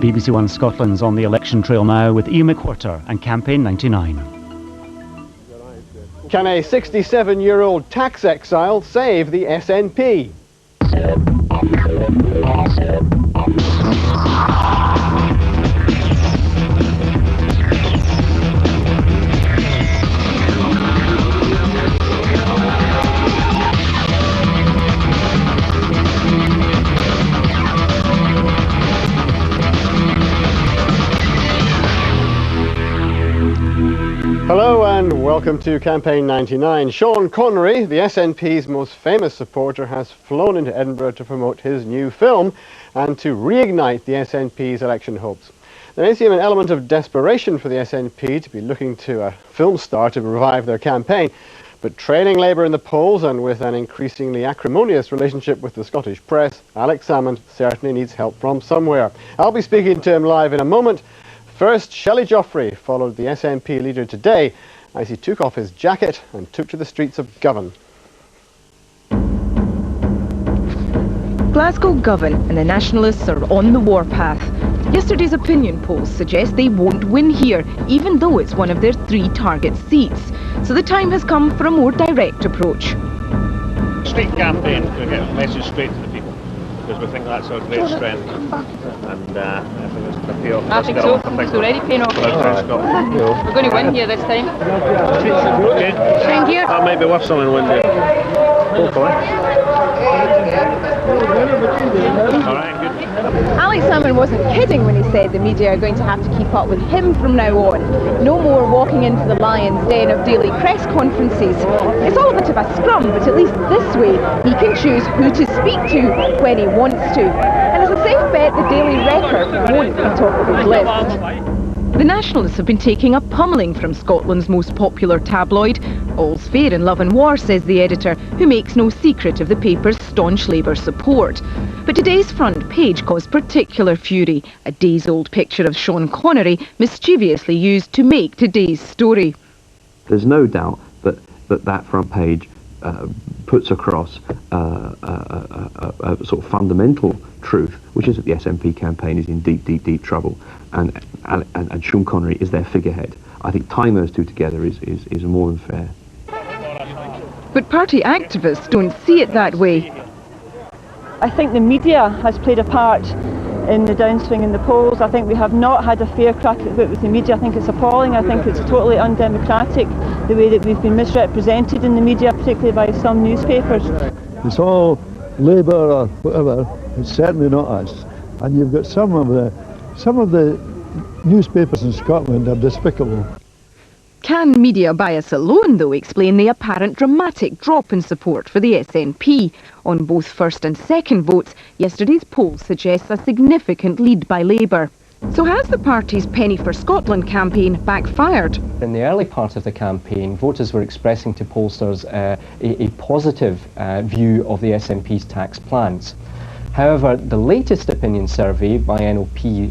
BBC One Scotland's on the election trail now with Iain Macwhirter and Campaign 99. Can a 67-year-old tax exile save the SNP? Hello and welcome to Campaign 99. Sean Connery, the SNP's most famous supporter, has flown into Edinburgh to promote his new film and to reignite the SNP's election hopes. There may seem an element of desperation for the SNP to be looking to a film star to revive their campaign, but trailing Labour in the polls and with an increasingly acrimonious relationship with the Scottish press, Alex Salmond certainly needs help from somewhere. I'll be speaking to him live in a moment. First, Shelley Joffrey followed the SNP leader today as he took off his jacket and took to the streets of Govan. Glasgow, Govan and the Nationalists are on the warpath. Yesterday's opinion polls suggest they won't win here, even though it's one of their 3 target seats. So the time has come for a more direct approach. Street campaign to get a message straight to the people, because we think that's our great strength. And if it was to appeal, I think so. It's already paying off. We're going to win here this time. Okay. Thank you. That might be worth something one day. Hopefully. Alright, good. Alex Salmond wasn't kidding when he said the media are going to have to keep up with him from now on. No more walking into the lion's den of daily press conferences. It's all a bit of a scrum, but at least this way he can choose who to speak to when he wants to. And it's a safe bet the Daily Record won't be top of his list. The Nationalists have been taking a pummelling from Scotland's most popular tabloid. All's fair in love and war, says the editor, who makes no secret of the paper's staunch Labour support. But today's front page caused particular fury, a days-old picture of Sean Connery mischievously used to make today's story. There's no doubt that front page puts across a sort of fundamental truth, which is that the SNP campaign is in deep trouble, and Sean Connery is their figurehead. I think tying those two together is more than fair. But party activists don't see it that way. I think the media has played a part in the downswing in the polls. I think we have not had a fair crack at it with the media. I think it's appalling. I think it's totally undemocratic, the way that we've been misrepresented in the media, particularly by some newspapers. It's all Labour or whatever. It's certainly not us. And you've got some of the newspapers in Scotland are despicable. Can media bias alone, though, explain the apparent dramatic drop in support for the SNP? On both first and second votes, yesterday's poll suggests a significant lead by Labour. So has the party's Penny for Scotland campaign backfired? In the early part of the campaign, voters were expressing to pollsters a positive view of the SNP's tax plans. However, the latest opinion survey by NOP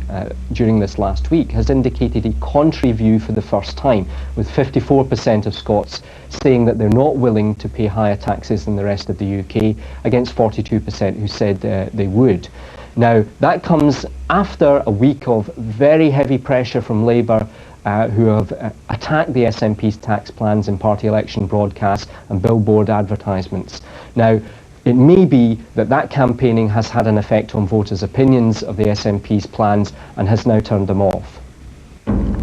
during this last week has indicated a contrary view for the first time, with 54% of Scots saying that they're not willing to pay higher taxes than the rest of the UK, against 42% who said they would. Now, that comes after a week of very heavy pressure from Labour, who have attacked the SNP's tax plans in party election broadcasts and billboard advertisements. Now, it may be that campaigning has had an effect on voters' opinions of the SNP's plans and has now turned them off.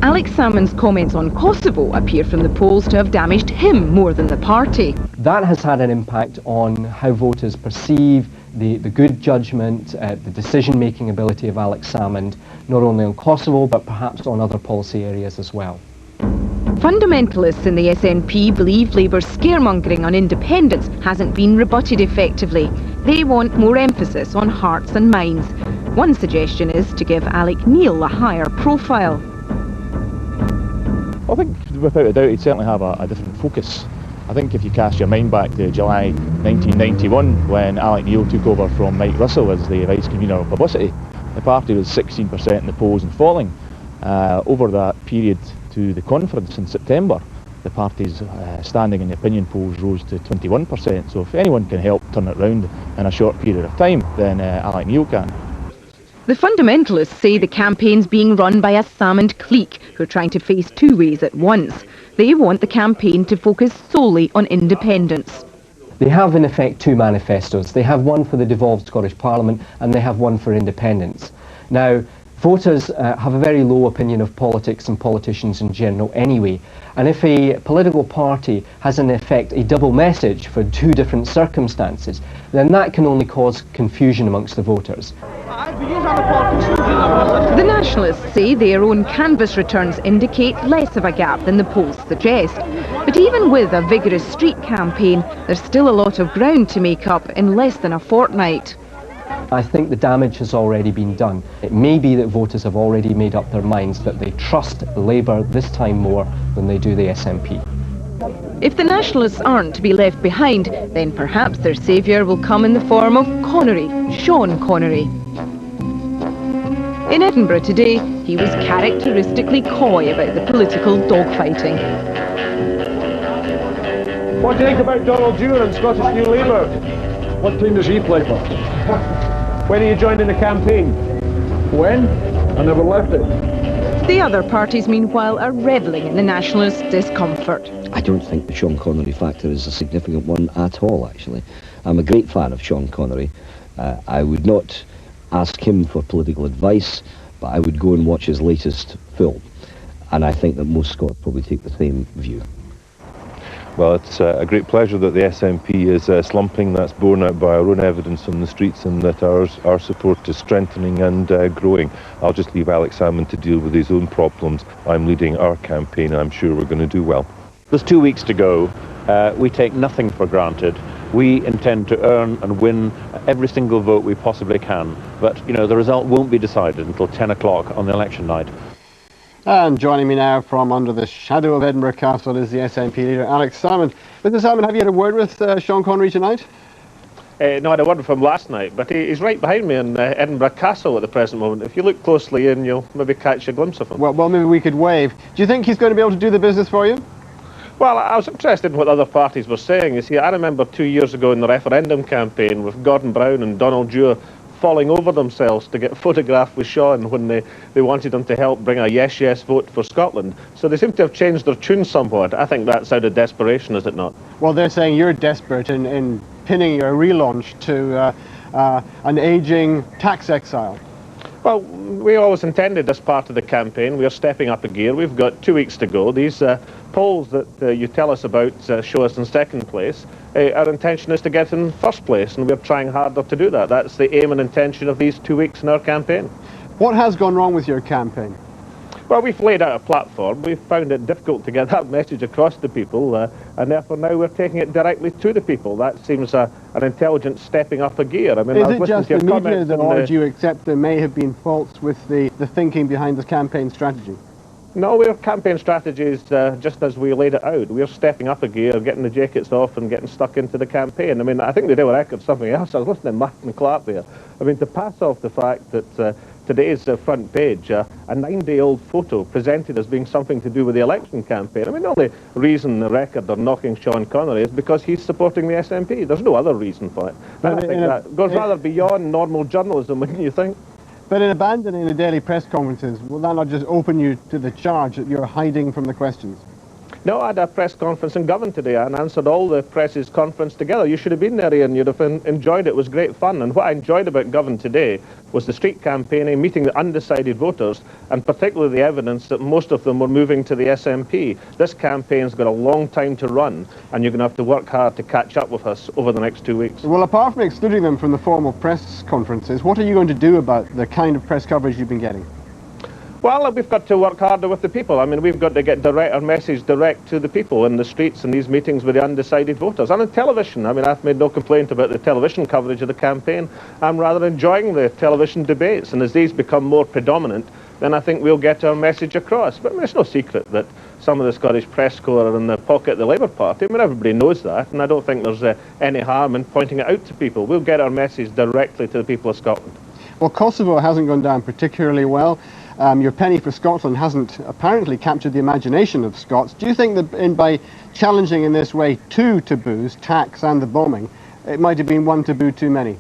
Alex Salmond's comments on Kosovo appear from the polls to have damaged him more than the party. That has had an impact on how voters perceive the good judgment, the decision-making ability of Alex Salmond, not only on Kosovo but perhaps on other policy areas as well. Fundamentalists in the SNP believe Labour's scaremongering on independence hasn't been rebutted effectively. They want more emphasis on hearts and minds. One suggestion is to give Alec Neil a higher profile. I think without a doubt he'd certainly have a different focus. I think if you cast your mind back to July 1991 when Alec Neil took over from Mike Russell as the Vice Convener of Publicity, the party was 16% in the polls and falling. Over that period to the conference in September, the party's standing in the opinion polls rose to 21%. So if anyone can help turn it round in a short period of time, then Alec Neil can. The fundamentalists say the campaign's being run by a salmoned clique who are trying to face two ways at once. They want the campaign to focus solely on independence. They have in effect two manifestos. They have one for the devolved Scottish Parliament and they have one for independence. Now, voters have a very low opinion of politics and politicians in general anyway, and if a political party has in effect a double message for two different circumstances, then that can only cause confusion amongst the voters. The Nationalists say their own canvass returns indicate less of a gap than the polls suggest. But even with a vigorous street campaign, there's still a lot of ground to make up in less than a fortnight. I think the damage has already been done. It may be that voters have already made up their minds that they trust Labour this time more than they do the SNP. If the Nationalists aren't to be left behind, then perhaps their saviour will come in the form of Connery, Sean Connery. In Edinburgh today, he was characteristically coy about the political dogfighting. What do you think about Donald Dewar and Scottish New Labour? What team does he play for? When are you joining the campaign? When? I never left it. The other parties, meanwhile, are revelling in the Nationalists' discomfort. I don't think the Sean Connery factor is a significant one at all, actually. I'm a great fan of Sean Connery. I would not ask him for political advice, but I would go and watch his latest film. And I think that most Scots probably take the same view. Well, it's a great pleasure that the SNP is slumping. That's borne out by our own evidence on the streets, and that our support is strengthening and growing. I'll just leave Alex Salmond to deal with his own problems. I'm leading our campaign, and I'm sure we're going to do well. There's 2 weeks to go. We take nothing for granted. We intend to earn and win every single vote we possibly can. But, you know, the result won't be decided until 10 o'clock on the election night. And joining me now from under the shadow of Edinburgh Castle is the SNP leader, Alex Salmond. Mr. Salmond, have you had a word with Sean Connery tonight? No, I had a word with him last night, but he's right behind me in Edinburgh Castle at the present moment. If you look closely in, you'll maybe catch a glimpse of him. Well, maybe we could wave. Do you think he's going to be able to do the business for you? Well, I was interested in what other parties were saying. You see, I remember 2 years ago in the referendum campaign with Gordon Brown and Donald Dewar falling over themselves to get photographed with Sean when they wanted him to help bring a yes vote for Scotland. So they seem to have changed their tune somewhat. I think that's out of desperation, is it not? Well, they're saying you're desperate in pinning your relaunch to an ageing tax exile. Well, we always intended as part of the campaign. We are stepping up a gear. We've got 2 weeks to go. These polls that you tell us about show us in second place. Our intention is to get in first place, and we're trying harder to do that. That's the aim and intention of these 2 weeks in our campaign. What has gone wrong with your campaign? Well, we've laid out a platform. We've found it difficult to get that message across to people, and therefore now we're taking it directly to the people. That seems an intelligent stepping up a gear. I mean, is it just the media, though, or do you accept there may have been faults with the thinking behind the campaign strategy? No, our campaign strategy is just as we laid it out. We're stepping up a gear, getting the jackets off and getting stuck into the campaign. I mean, I think they do a record something else. I was listening to Martin Clark there. I mean, to pass off the fact that today's front page, a 9-day-old photo presented as being something to do with the election campaign. I mean, the only reason the record are knocking Sean Connery is because he's supporting the SNP. There's no other reason for it. And I think that goes rather beyond normal journalism, wouldn't you think? But in abandoning the daily press conferences, will that not just open you to the charge that you're hiding from the questions? No, I had a press conference in Govan today and answered all the press's conference together. You should have been there, Iain. You'd have enjoyed it. It was great fun. And what I enjoyed about Govan today was the street campaigning, meeting the undecided voters, and particularly the evidence that most of them were moving to the SNP. This campaign's got a long time to run, and you're going to have to work hard to catch up with us over the next 2 weeks. Well, apart from excluding them from the formal press conferences, what are you going to do about the kind of press coverage you've been getting? Well, we've got to work harder with the people. I mean, we've got to get our message direct to the people in the streets and these meetings with the undecided voters. And on television, I mean, I've made no complaint about the television coverage of the campaign. I'm rather enjoying the television debates, and as these become more predominant, then I think we'll get our message across. But I mean, it's no secret that some of the Scottish press corps are in the pocket of the Labour Party. I mean, everybody knows that, and I don't think there's any harm in pointing it out to people. We'll get our message directly to the people of Scotland. Well, Kosovo hasn't gone down particularly well. Your penny for Scotland hasn't apparently captured the imagination of Scots. Do you think that by challenging in this way 2 taboos, tax and the bombing, it might have been 1 taboo too many?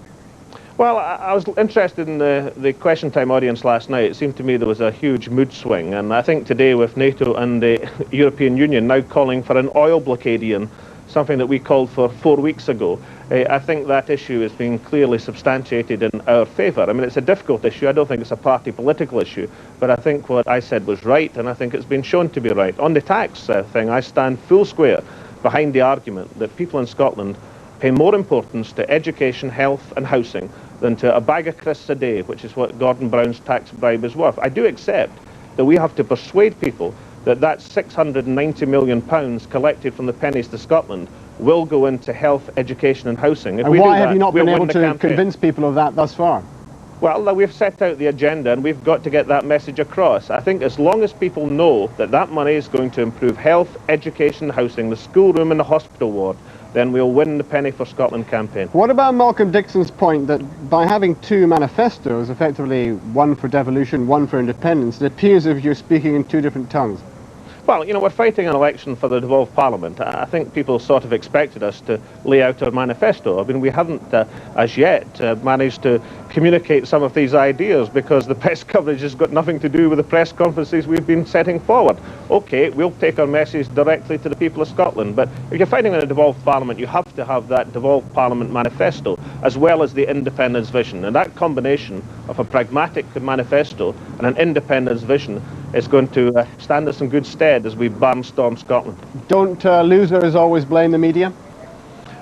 Well, I was interested in the question time audience last night. It seemed to me there was a huge mood swing, and I think today with NATO and the European Union now calling for an oil blockade, Iain, something that we called for 4 weeks ago, I think that issue is being clearly substantiated in our favour. I mean, it's a difficult issue. I don't think it's a party political issue, but I think what I said was right, and I think it's been shown to be right. On the tax thing, I stand full square behind the argument that people in Scotland pay more importance to education, health and housing than to a bag of crisps a day, which is what Gordon Brown's tax bribe is worth. I do accept that we have to persuade people that that £690 million collected from the pennies to Scotland will go into health, education and housing. If and we why do have that, you not we'll been win able the to campaign. convince people of that thus far? Well, we've set out the agenda and we've got to get that message across. I think as long as people know that that money is going to improve health, education, housing, the schoolroom and the hospital ward, then we'll win the Penny for Scotland campaign. What about Malcolm Dixon's point that by having two manifestos, effectively one for devolution, one for independence, it appears as if you're speaking in two different tongues? Well, you know, we're fighting an election for the devolved parliament. I think people sort of expected us to lay out our manifesto. I mean, we haven't as yet managed to communicate some of these ideas because the press coverage has got nothing to do with the press conferences we've been setting forward. OK, we'll take our message directly to the people of Scotland, but if you're fighting in a devolved parliament, you have to have that devolved parliament manifesto as well as the independence vision. And that combination of a pragmatic manifesto and an independence vision is going to stand us in good stead as we barnstorm Scotland. Don't losers always blame the media?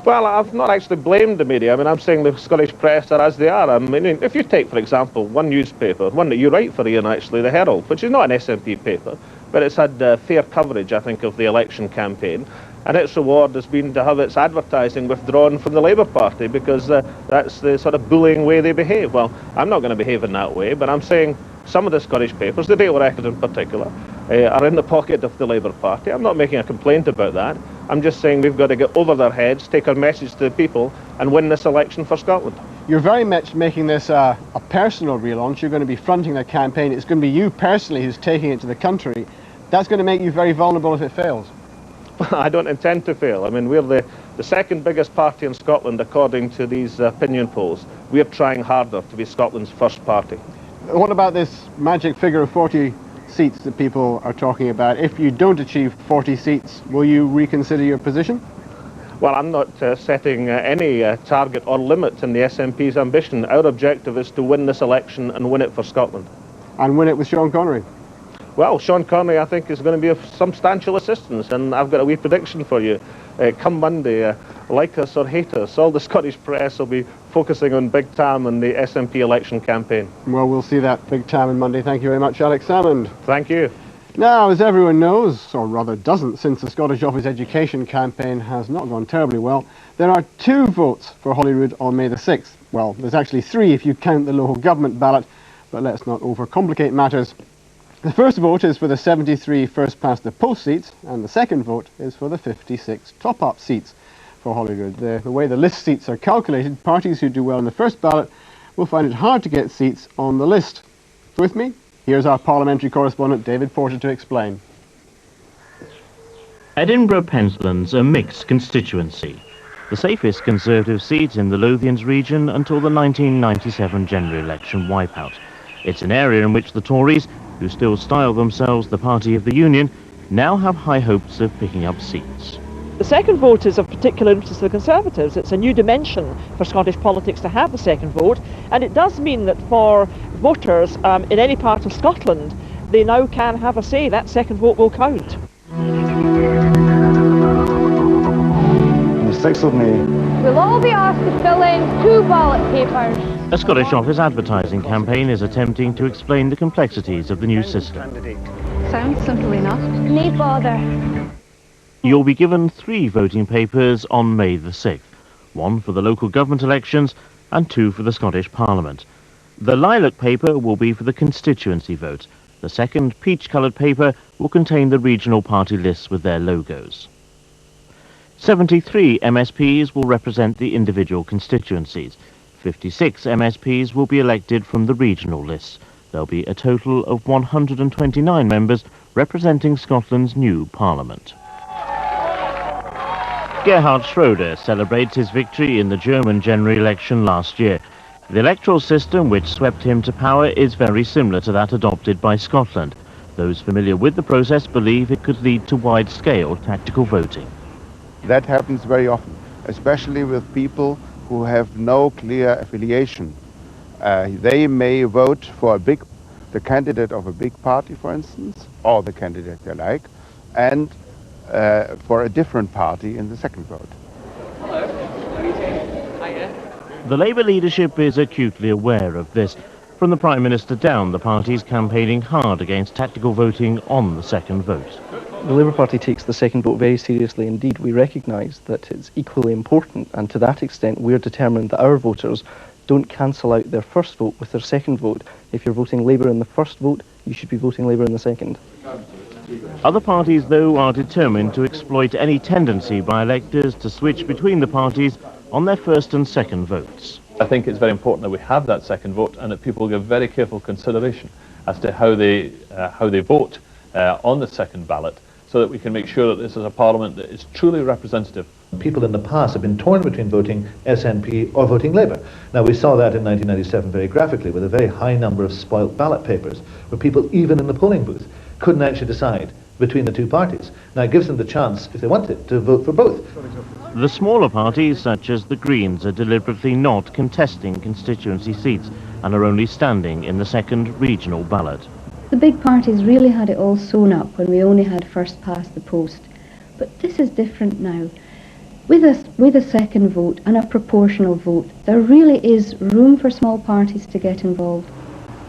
Well, I've not actually blamed the media. I mean, I'm saying the Scottish press are as they are. I mean, if you take, for example, one newspaper, one that you write for, Iain, actually, the Herald, which is not an SNP paper, but it's had fair coverage, I think, of the election campaign, and its reward has been to have its advertising withdrawn from the Labour Party because that's the sort of bullying way they behave. Well, I'm not going to behave in that way, but I'm saying some of the Scottish papers, the Daily Record in particular, are in the pocket of the Labour Party. I'm not making a complaint about that. I'm just saying we've got to get over their heads, take our message to the people and win this election for Scotland. You're very much making this a personal relaunch. You're going to be fronting the campaign. It's going to be you personally who's taking it to the country. That's going to make you very vulnerable if it fails. I don't intend to fail. I mean, we're the second biggest party in Scotland according to these opinion polls. We're trying harder to be Scotland's first party. What about this magic figure of 40 seats that people are talking about? If you don't achieve 40 seats, will you reconsider your position? Well, I'm not setting any target or limit in the SNP's ambition. Our objective is to win this election and win it for Scotland. And win it with Sean Connery? Well, Sean Connery, I think, is going to be of substantial assistance, and I've got a wee prediction for you. Come Monday, like us or hate us, all the Scottish press will be focusing on Big Tam and the SNP election campaign. Well, we'll see that Big Tam on Monday. Thank you very much, Alex Salmond. Thank you. Now, as everyone knows, or rather doesn't, since the Scottish Office Education campaign has not gone terribly well, there are 2 votes for Holyrood on May the 6th. Well, there's actually 3 if you count the local government ballot, but let's not overcomplicate matters. The first vote is for the 73 first-past-the-post seats, and the second vote is for the 56 top-up seats for Holyrood. The way the list seats are calculated, parties who do well in the first ballot will find it hard to get seats on the list. With me, here's our parliamentary correspondent David Porter to explain. Edinburgh Pensland's a mixed constituency, the safest Conservative seat in the Lothians region until the 1997 general election wipeout. It's an area in which the Tories, who still style themselves the party of the Union, now have high hopes of picking up seats. The second vote is of particular interest to the Conservatives. It's a new dimension for Scottish politics to have the second vote, and it does mean that for voters in any part of Scotland, they now can have a say. That second vote will count. On the 6th of May, we'll all be asked to fill in 2 ballot papers. A Scottish Office advertising campaign is attempting to explain the complexities of the new system. Sounds simple enough. No bother. You'll be given 3 voting papers on May the 6th, 1 for the local government elections and 2 for the Scottish Parliament. The lilac paper will be for the constituency vote. The second peach-coloured paper will contain the regional party lists with their logos. 73 MSPs will represent the individual constituencies. 56 MSPs will be elected from the regional lists. There'll be a total of 129 members representing Scotland's new Parliament. Gerhard Schroeder celebrates his victory in the German general election last year. The electoral system which swept him to power is very similar to that adopted by Scotland. Those familiar with the process believe it could lead to wide-scale tactical voting. That happens very often, especially with people who have no clear affiliation. They may vote for the candidate of a big party, for instance, or the candidate they like, and for a different party in the second vote. Hello, how are you doing? Hiya. The Labour leadership is acutely aware of this. From the Prime Minister down, the party's campaigning hard against tactical voting on the second vote. The Labour Party takes the second vote very seriously indeed. We recognise that it's equally important, and to that extent we're determined that our voters don't cancel out their first vote with their second vote. If you're voting Labour in the first vote, you should be voting Labour in the second. Other parties, though, are determined to exploit any tendency by electors to switch between the parties on their first and second votes. I think it's very important that we have that second vote and that people give very careful consideration as to how they vote on the second ballot, so that we can make sure that this is a parliament that is truly representative. People in the past have been torn between voting SNP or voting Labour. Now, we saw that in 1997 very graphically with a very high number of spoilt ballot papers, where people, even in the polling booth, couldn't actually decide between the two parties. Now, it gives them the chance, if they wanted, to vote for both. The smaller parties, such as the Greens, are deliberately not contesting constituency seats and are only standing in the second regional ballot. The big parties really had it all sewn up when we only had first past the post. But this is different now. With a second vote and a proportional vote, there really is room for small parties to get involved.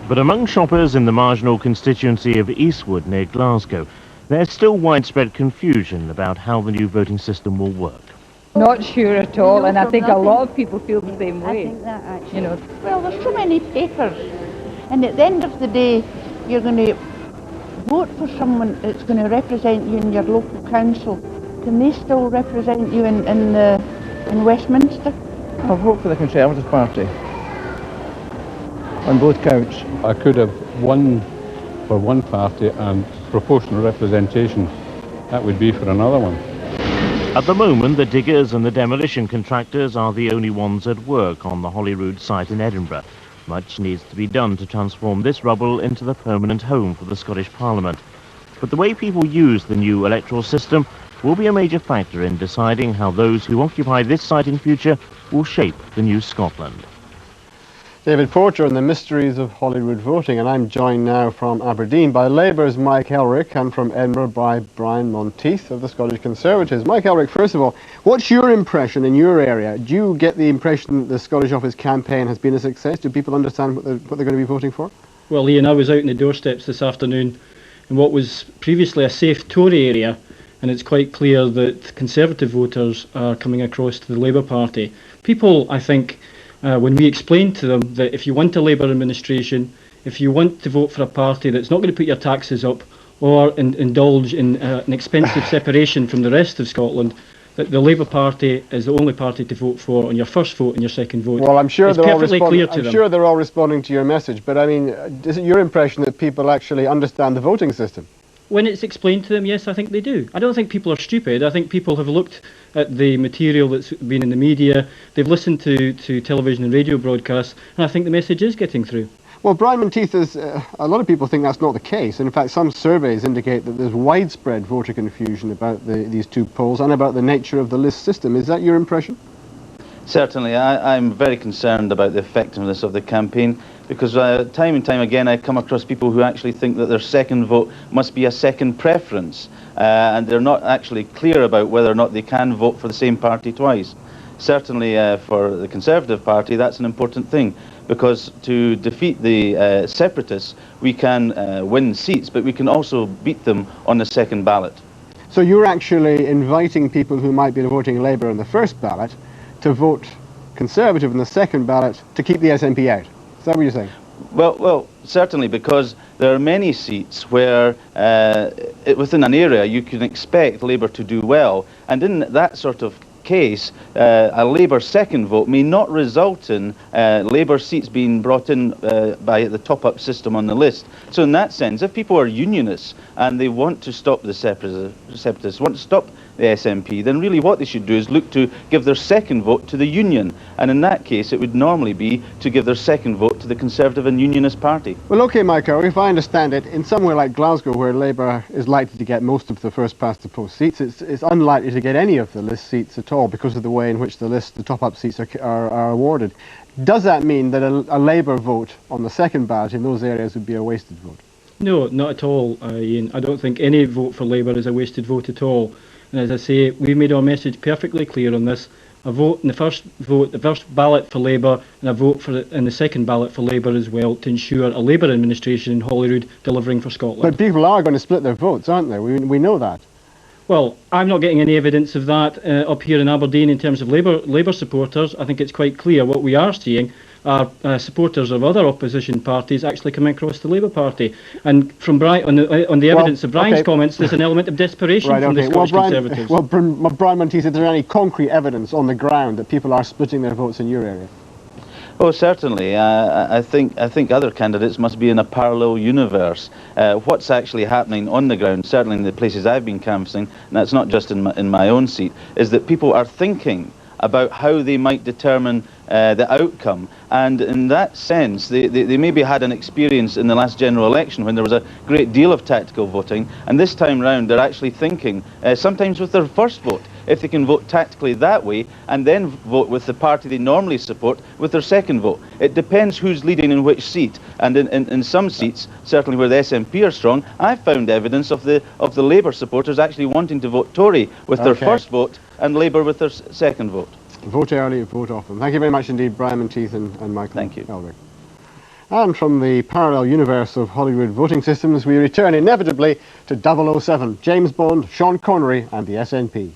But among shoppers in the marginal constituency of Eastwood near Glasgow, there's still widespread confusion about how the new voting system will work. Not sure at all, and I think a lot of people feel the same way. I think that actually. You know, well, there's so many papers, and at the end of the day, you're going to vote for someone that's going to represent you in your local council. Can they still represent you in Westminster? I'll vote for the Conservative Party on both counts. I could have won for one party and proportional representation. That would be for another one. At the moment, the diggers and the demolition contractors are the only ones at work on the Holyrood site in Edinburgh. Much needs to be done to transform this rubble into the permanent home for the Scottish Parliament. But the way people use the new electoral system will be a major factor in deciding how those who occupy this site in future will shape the new Scotland. David Porter and the mysteries of Holyrood voting, and I'm joined now from Aberdeen by Labour's Mike Elrick and from Edinburgh by Brian Monteith of the Scottish Conservatives. Mike Elrick, first of all, what's your impression in your area? Do you get the impression that the Scottish Office campaign has been a success? Do people understand what they're going to be voting for? Well, Iain, I was out in the doorsteps this afternoon in what was previously a safe Tory area, and it's quite clear that Conservative voters are coming across to the Labour Party. People, I think, when we explain to them that if you want a Labour administration, if you want to vote for a party that's not going to put your taxes up or indulge in an expensive separation from the rest of Scotland, that the Labour Party is the only party to vote for on your first vote and your second vote. Well, I'm sure it's perfectly clear to them. I'm sure they're all responding to your message, but I mean, is it your impression that people actually understand the voting system? When it's explained to them, yes, I think they do. I don't think people are stupid. I think people have looked at the material that's been in the media, they've listened to television and radio broadcasts, and I think the message is getting through. Well, Brian Monteith, a lot of people think that's not the case. And in fact, some surveys indicate that there's widespread voter confusion about these two polls and about the nature of the list system. Is that your impression? Certainly. I'm very concerned about the effectiveness of the campaign, because time and time again I come across people who actually think that their second vote must be a second preference, and they're not actually clear about whether or not they can vote for the same party twice. Certainly for the Conservative Party that's an important thing, because to defeat the separatists we can win seats, but we can also beat them on the second ballot. So you're actually inviting people who might be voting Labour on the first ballot to vote Conservative in the second ballot to keep the SNP out. Is that what you're saying? Well, certainly, because there are many seats where within an area you can expect Labour to do well, and in that sort of case, a Labour second vote may not result in Labour seats being brought in by the top-up system on the list. So in that sense, if people are unionists and they want to stop the separatists, want to stop the SNP, then really what they should do is look to give their second vote to the Union. And in that case, it would normally be to give their second vote to the Conservative and Unionist Party. Well, OK, Michael, if I understand it, in somewhere like Glasgow, where Labour is likely to get most of the first-past-the-post seats, it's unlikely to get any of the list seats at all because of the way in which the top-up seats are awarded. Does that mean that a Labour vote on the second ballot in those areas would be a wasted vote? No, not at all, Ian. I don't think any vote for Labour is a wasted vote at all. And as I say, we've made our message perfectly clear on this. A vote in the first ballot for Labour, and a vote in the second ballot for Labour as well, to ensure a Labour administration in Holyrood delivering for Scotland. But people are going to split their votes, aren't they? We know that. Well, I'm not getting any evidence of that up here in Aberdeen in terms of Labour supporters. I think it's quite clear what we are seeing are supporters of other opposition parties actually coming across the Labour Party. And from on the evidence of Brian's comments, there's an element of desperation from the Scottish Conservatives. Well, Brian Monteith, is there any concrete evidence on the ground that people are splitting their votes in your area? Oh, certainly. I think other candidates must be in a parallel universe. What's actually happening on the ground, certainly in the places I've been canvassing, and that's not just in my own seat, is that people are thinking about how they might determine the outcome. And in that sense, they maybe had an experience in the last general election when there was a great deal of tactical voting, and this time round they're actually thinking, sometimes with their first vote, if they can vote tactically that way and then vote with the party they normally support with their second vote. It depends who's leading in which seat, and in some seats, certainly where the SNP are strong, I've found evidence of the Labour supporters actually wanting to vote Tory with their first vote and Labour with their second vote. Vote early, vote often. Thank you very much indeed, Brian Monteith and Michael. Thank you. Elwick. And from the parallel universe of Holyrood voting systems, we return inevitably to 007, James Bond, Sean Connery and the SNP.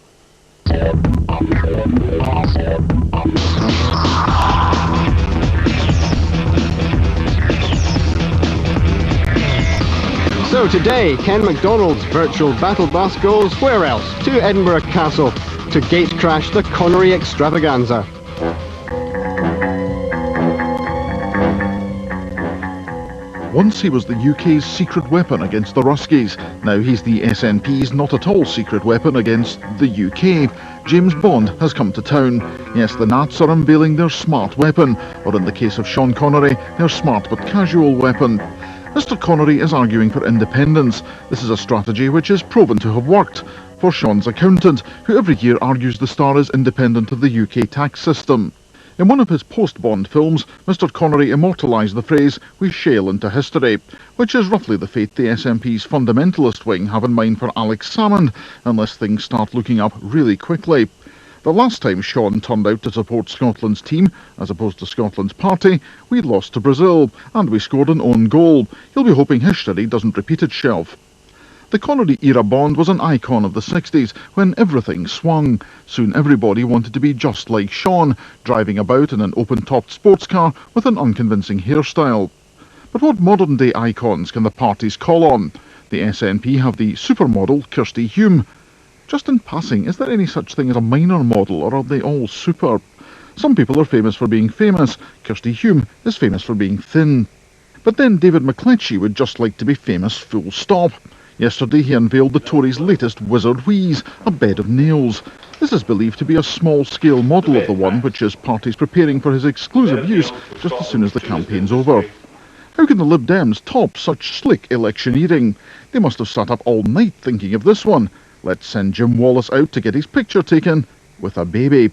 So today, Ken MacDonald's virtual battle bus goes where else? To Edinburgh Castle to gate crash the Connery extravaganza. Once he was the UK's secret weapon against the Ruskies. Now he's the SNP's not at all secret weapon against the UK. James Bond has come to town. Yes, the Nats are unveiling their smart weapon, or in the case of Sean Connery, their smart but casual weapon. Mr. Connery is arguing for independence. This is a strategy which is proven to have worked for Sean's accountant, who every year argues the Star is independent of the UK tax system. In one of his post-Bond films, Mr. Connery immortalised the phrase, "We shale into history," which is roughly the fate the SNP's fundamentalist wing have in mind for Alex Salmond, unless things start looking up really quickly. The last time Sean turned out to support Scotland's team, as opposed to Scotland's party, we lost to Brazil, and we scored an own goal. He'll be hoping history doesn't repeat itself. The Connery-era Bond was an icon of the 60s, when everything swung. Soon everybody wanted to be just like Sean, driving about in an open-topped sports car with an unconvincing hairstyle. But what modern-day icons can the parties call on? The SNP have the supermodel Kirsty Hume. Just in passing, is there any such thing as a minor model, or are they all super? Some people are famous for being famous. Kirsty Hume is famous for being thin. But then David McCletchie would just like to be famous full stop. Yesterday he unveiled the Tories' latest wizard wheeze, a bed of nails. This is believed to be a small-scale model of the one which his party's preparing for his exclusive use just as soon as the campaign's over. How can the Lib Dems top such slick electioneering? They must have sat up all night thinking of this one. Let's send Jim Wallace out to get his picture taken with a baby.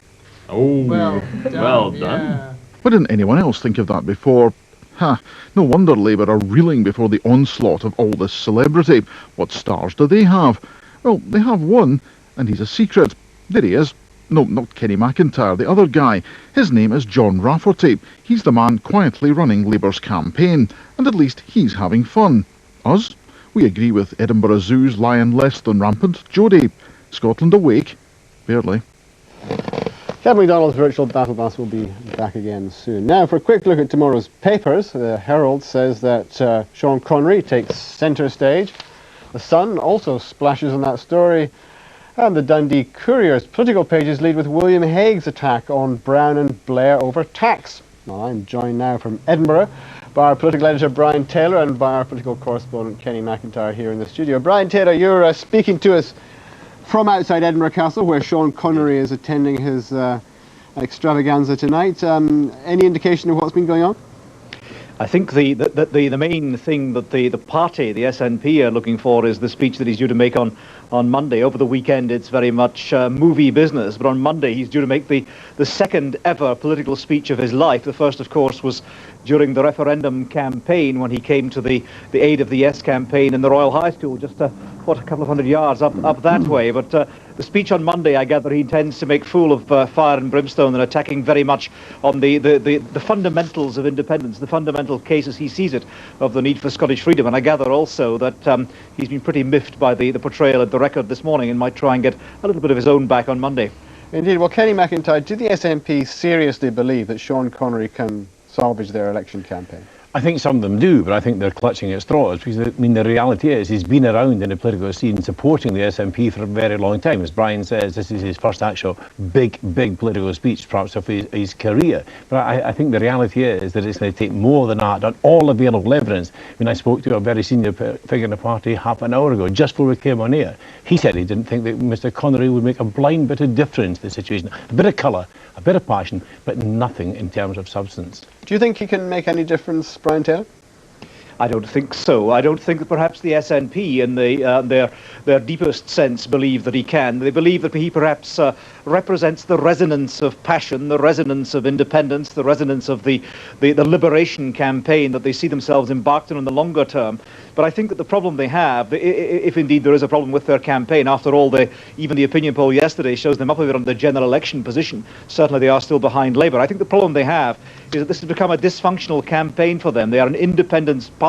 Oh, well done. Yeah. Why didn't anyone else think of that before? Ha, no wonder Labour are reeling before the onslaught of all this celebrity. What stars do they have? Well, they have one, and he's a secret. There he is. No, not Kenny McIntyre, the other guy. His name is John Rafferty. He's the man quietly running Labour's campaign, and at least he's having fun. Us? We agree with Edinburgh Zoo's lion less than rampant Jodie. Scotland awake? Barely. Kevin MacDonald's virtual battle bus will be back again soon. Now, for a quick look at tomorrow's papers, the Herald says that Sean Connery takes centre stage. The Sun also splashes on that story. And the Dundee Courier's political pages lead with William Hague's attack on Brown and Blair over tax. Well, I'm joined now from Edinburgh by our political editor Brian Taylor and by our political correspondent Kenny McIntyre here in the studio. Brian Taylor, you're speaking to us from outside Edinburgh Castle, where Sean Connery is attending his extravaganza tonight. Any indication of what's been going on? I think the main thing that the party, the SNP, are looking for is the speech that he's due to make on Monday. Over the weekend it's very much movie business, but on Monday he's due to make the second ever political speech of his life. The first, of course, was during the referendum campaign when he came to the aid of the Yes campaign in the Royal High School, just a couple of hundred yards up that way. But the speech on Monday, I gather, he intends to make full of fire and brimstone and attacking very much on the fundamentals of independence, the fundamental cases he sees it of the need for Scottish freedom. And I gather also that he's been pretty miffed by the portrayal at the Record this morning and might try and get a little bit of his own back on Monday. Indeed. Well, Kenny McIntyre, do the SNP seriously believe that Sean Connery can salvage their election campaign? I think some of them do, but I think they're clutching at straws, because I mean the reality is he's been around in the political scene supporting the SNP for a very long time. As Brian says, this is his first actual big political speech, perhaps of his career. But I think the reality is that it's going to take more than that on all available evidence. I mean, I spoke to a very senior figure in the party half an hour ago, just before we came on air. He said he didn't think that Mr. Connery would make a blind bit of difference to the situation. A bit of colour, a bit of passion, but nothing in terms of substance. Do you think he can make any difference, Brian Taylor? I don't think so. I don't think that perhaps the SNP in their deepest sense believe that he can. They believe that he perhaps represents the resonance of passion, the resonance of independence, the resonance of the liberation campaign that they see themselves embarked on in the longer term. But I think that the problem they have, if indeed there is a problem with their campaign, after all, even the opinion poll yesterday shows them up a bit on the general election position. Certainly they are still behind Labour. I think the problem they have is that this has become a dysfunctional campaign for them. They are an independence party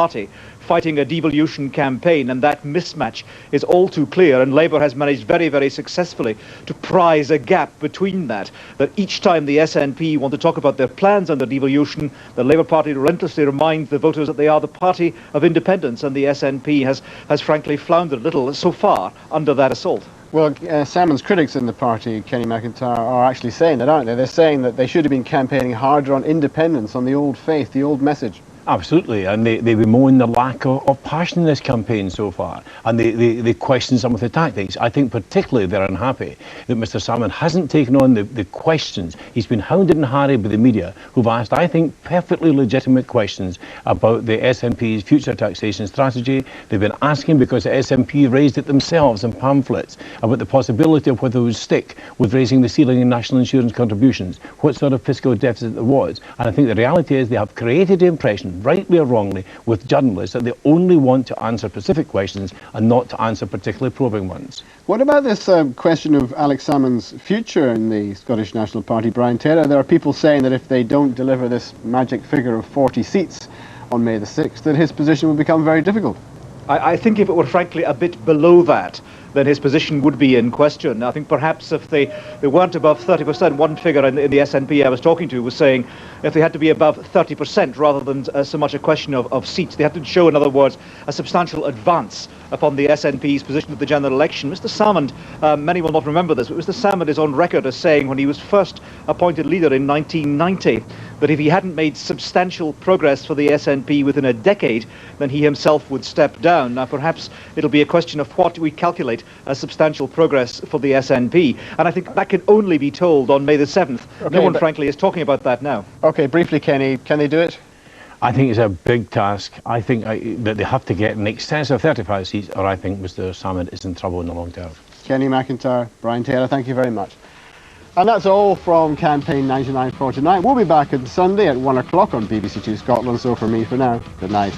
fighting a devolution campaign, and that mismatch is all too clear, and Labour has managed very, very successfully to prize a gap between that each time the SNP want to talk about their plans under devolution, the Labour Party relentlessly reminds the voters that they are the party of independence, and the SNP has frankly floundered a little so far under that assault. Well, Salmon's critics in the party, Kenny McIntyre, are actually saying that, aren't they? They're saying that they should have been campaigning harder on independence, on the old faith, the old message. Absolutely, and they bemoan the lack of passion in this campaign so far, and they question some of the tactics. I think particularly they're unhappy that Mr. Salmon hasn't taken on the questions. He's been hounded and harried by the media, who've asked, I think, perfectly legitimate questions about the SNP's future taxation strategy. They've been asking because the SNP raised it themselves in pamphlets about the possibility of whether it would stick with raising the ceiling in national insurance contributions, what sort of fiscal deficit there was. And I think the reality is they have created the impression, rightly or wrongly, with journalists that they only want to answer specific questions and not to answer particularly probing ones. What about this question of Alex Salmond's future in the Scottish National Party, Brian Taylor? There are people saying that if they don't deliver this magic figure of 40 seats on May the 6th, that his position will become very difficult. I think if it were frankly a bit below that, then his position would be in question. I think perhaps if they weren't above 30%, one figure in the SNP I was talking to was saying if they had to be above 30% rather than so much a question of seats, they had to show, in other words, a substantial advance upon the SNP's position at the general election. Mr. Salmond, many will not remember this, but Mr. Salmond is on record as saying when he was first appointed leader in 1990 that if he hadn't made substantial progress for the SNP within a decade, then he himself would step down. Now, perhaps it'll be a question of what we calculate as substantial progress for the SNP, and I think that can only be told on May the 7th. Okay, no one, frankly, is talking about that now. Okay, briefly, Kenny, can they do it? I think it's a big task. I think that they have to get in excess of 35 seats, or I think Mr. Salmond is in trouble in the long term. Kenny McIntyre, Brian Taylor, thank you very much. And that's all from Campaign 99 for tonight. We'll be back on Sunday at 1 o'clock on BBC Two Scotland. So for me for now, good night.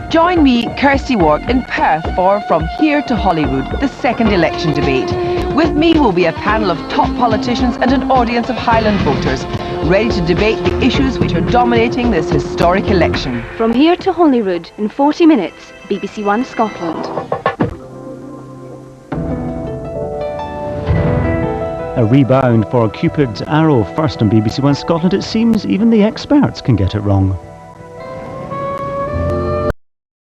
Join me, Kirsty Wark, in Perth for From Here to Hollywood, the second election debate. With me will be a panel of top politicians and an audience of Highland voters, ready to debate the issues which are dominating this historic election. From Here to Holyrood in 40 minutes, BBC One Scotland. A rebound for Cupid's Arrow first on BBC One Scotland. It seems even the experts can get it wrong.